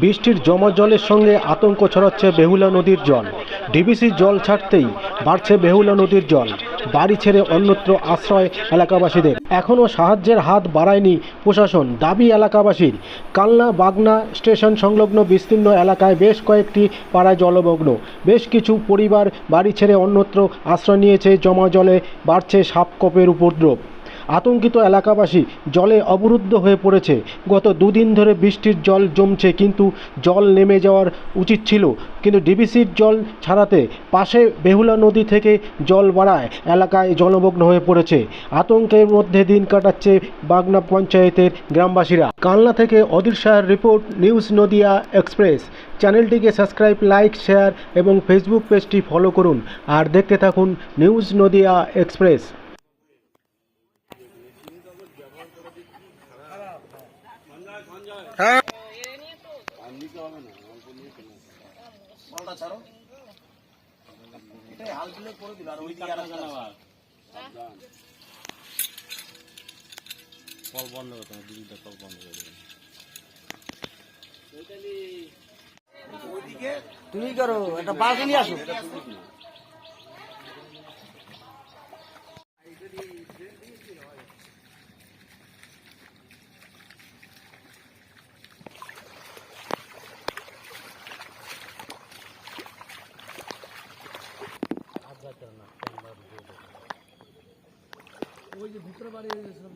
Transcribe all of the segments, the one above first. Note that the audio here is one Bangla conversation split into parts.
বৃষ্টির জমা জলের সঙ্গে আতঙ্ক ছড়াচ্ছে বেহুলা নদীর জল। ডিবিসির জল ছাড়তেই বাড়ছে বেহুলা নদীর জল। বাড়ি ছেড়ে অন্যত্র আশ্রয় এলাকাবাসীদের। এখনও সাহায্যের হাত বাড়ায়নি প্রশাসন, দাবি এলাকাবাসীর। কালনা বাগনা স্টেশন সংলগ্ন বিস্তীর্ণ এলাকায় বেশ কয়েকটি পাড়ায় জলমগ্ন। বেশ কিছু পরিবার বাড়ি ছেড়ে অন্যত্র আশ্রয় নিয়েছে। জমা জলে বাড়ছে সাপখোপের উপদ্রব। আতঙ্কিত এলাকাবাসী জলে অবরুদ্ধ হয়ে পড়েছে। গত দুদিন ধরে বৃষ্টির জল জমছে, কিন্তু জল নেমে যাওয়ার উচিত ছিল, কিন্তু ডিবিসির জল ছাড়াতে পাশে বেহুলা নদী থেকে জল বাড়ায় এলাকায় জলমগ্ন হয়ে পড়েছে। আতঙ্কের মধ্যে দিন কাটাচ্ছে বাগনা পঞ্চায়েতের গ্রামবাসীরা। কালনা থেকে অদিল শাহের রিপোর্ট, নিউজ নদিয়া এক্সপ্রেস। চ্যানেলটিকে সাবস্ক্রাইব, লাইক, শেয়ার এবং ফেসবুক পেজটি ফলো করুন আর দেখতে থাকুন নিউজ নদিয়া এক্সপ্রেস। হ্যাঁ তুমি করো একটা বালতি নিয়ে আসো। ওই যে ভিতরে বাড়ি সব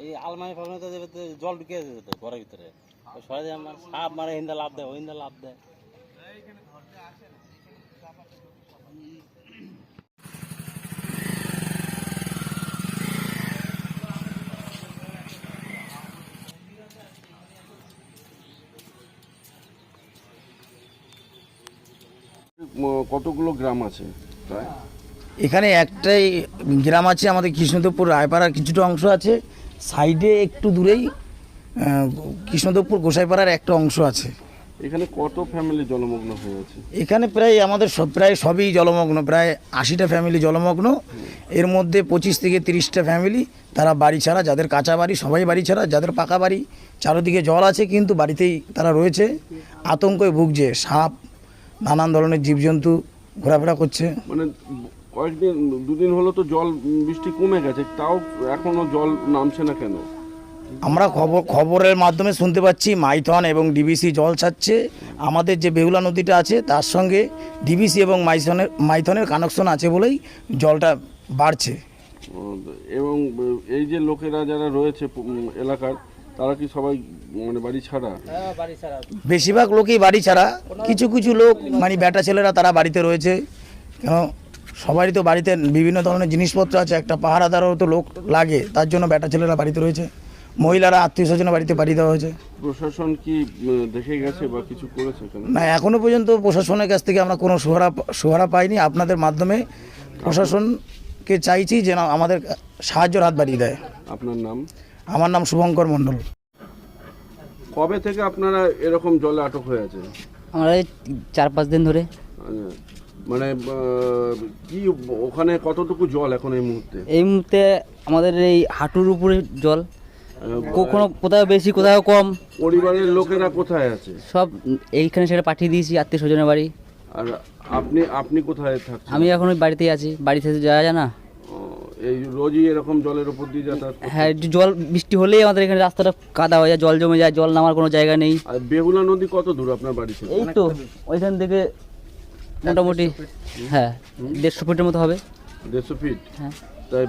এই আলমারি ফালমারিতে জল ঢুকে যেত ঘরের ভিতরে, সরাই আমার সাপ মারে, হিন্দা লাভ দেয়, হিন্দা লাভ দেয়। কতগুলো গ্রাম আছে প্রায়? এখানে একটাই গ্রাম আছে আমাদের কৃষ্ণদেবপুর রায়পাড়ার কিছুটা অংশ আছে, সাইডে একটু দূরেই কৃষ্ণদেবপুর গোসাইপাড়ার একটা অংশ আছে। এখানে কত ফ্যামিলি জলমগ্ন হয়ে আছে? এখানে প্রায় আমাদের প্রায় সবই জলমগ্ন, প্রায় 80টা ফ্যামিলি জলমগ্ন। এর মধ্যে 25 থেকে 30টা ফ্যামিলি তারা বাড়ি ছাড়া, যাদের কাঁচা বাড়ি সবাই বাড়ি ছাড়া, যাদের পাকা বাড়ি চারদিকে জল আছে কিন্তু বাড়িতেই তারা রয়েছে, আতঙ্কে ভুগছে। সাপ, নানান ধরনের জীবজন্তু ঘোরাফেরা করছে। মানে কয়েকদিন দুদিন হলো তো জল বৃষ্টি কমে গেছে, তাও এখনো জল নামছে না কেন? আমরা খবরের মাধ্যমে শুনতে পাচ্ছি মাইথন এবং ডিবিসি জল ছাড়ছে। আমাদের যে বেহুলা নদীটা আছে তার সঙ্গে ডিবিসি এবং মাইথনের কানেকশন আছে বলেই জলটা বাড়ছে। এবং এই যে লোকেরা যারা রয়েছে এলাকার, তারা কি সবাই মানে বাড়ি ছাড়া? বেশিরভাগ লোকই বাড়ি ছাড়া, কিছু কিছু লোক মানে বেটা ছেলেরা তারা বাড়িতে রয়েছে। কেন সবারই তো বাড়িতে বিভিন্ন ধরনের জিনিসপত্র আছে, একটা পাহারাদারও তো লোক লাগে, তার জন্য বেটা ছেলেরা বাড়িতে রয়েছে। মহিলারা আত্মীয় স্বজনের বাড়িতে পাঠিয়ে দেওয়া হয়েছে। প্রশাসন কি দেখে গেছে বা কিছু করেছে? না, এখনো পর্যন্ত প্রশাসনের কাছ থেকে আমরা কোনো সুহারা পাইনি। আপনাদের মাধ্যমে প্রশাসনকে চাইছি যেন আমাদের সাহায্যের হাত বাড়িয়ে দেয়। আপনার নাম? আমার নাম শুভঙ্কর মণ্ডল। কবে থেকে আপনারা এরকম জলে আটক হয়ে আছে? আমরা 4-5 দিন ধরে। মানে কি ওখানে কতটুকু জল এখন এই মুহূর্তে? এই মুহূর্তে আমাদের এই হাঁটুর উপরে জল, কখনো কোথাও বেশি কোথাও কম। পরিবারের লোকেরা কোথায় আছে? সব এইখানে সেটা পাঠিয়ে দিয়েছি আত্মীয় স্বজনের বাড়ি। আর আপনি কোথায় থাকছেন? আমি এখন ওই বাড়িতেই আছি, বাড়িতে যাওয়া যায় না। এই রোজই এরকম জলের উপর দিয়ে যাতায়াত? হ্যাঁ, জল বৃষ্টি হলেই আমাদের এখানে রাস্তাটা কাদা হয়ে যায়, জল জমে যায়, জল নামার কোনো জায়গা নেই। আর বেহুলা নদী কত দূর আপনার বাড়ি থেকে? এই তো ওইখান থেকে মোটামুটি 150 ফিটের মতো হবে। 150 ফিট? হ্যাঁ। তাই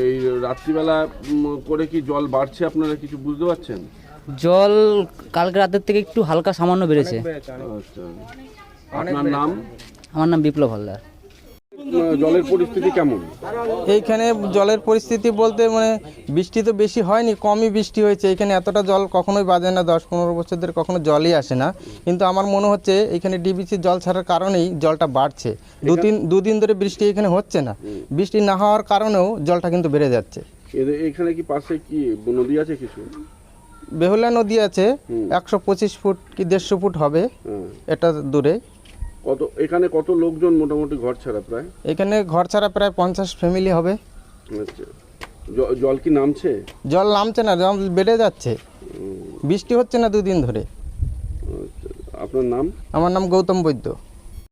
এই রাত্রিবেলা করে কি জল বাড়ছে, আপনারা কিছু বুঝতে পারছেন? জল কালকে রাতের থেকে একটু হালকা সামান্য বেড়েছে। আচ্ছা, আপনার নাম? আমার নাম বিপ্লব হালদার। জলের পরিস্থিতি কেমন? এইখানে জলের পরিস্থিতি বলতে মানে বৃষ্টি তো বেশি হয়নি, কমই বৃষ্টি হয়েছে। এখানে এতটা জল কখনোই বাজে না, 10-15 বছর ধরে কখনো জলই আসে না। কিন্তু আমার মনে হচ্ছে এখানে ডিবিসির জল ছাড়ার কারণেই জলটা বাড়ছে। দুদিন ধরে বৃষ্টি এখানে হচ্ছে না, বৃষ্টি না হওয়ার কারণেও জলটা কিন্তু বেড়ে যাচ্ছে। এখানে কি পাশে কি নদী আছে কিছু? বেহুলা নদী আছে, 125 ফুট কি 150 ফুট হবে এটা দূরে। এখানে কত লোকজন মোটামুটি ঘর ছাড়া প্রায়? এখানে ঘর ছাড়া প্রায় 50 ফ্যামিলি হবে। আচ্ছা, জল কি নামছে? জল নামছে না, জল বেড়ে যাচ্ছে, বৃষ্টি হচ্ছে না 2 দিন ধরে। আচ্ছা, আপনার নাম? আমার নাম গৌতম বৈদ্য।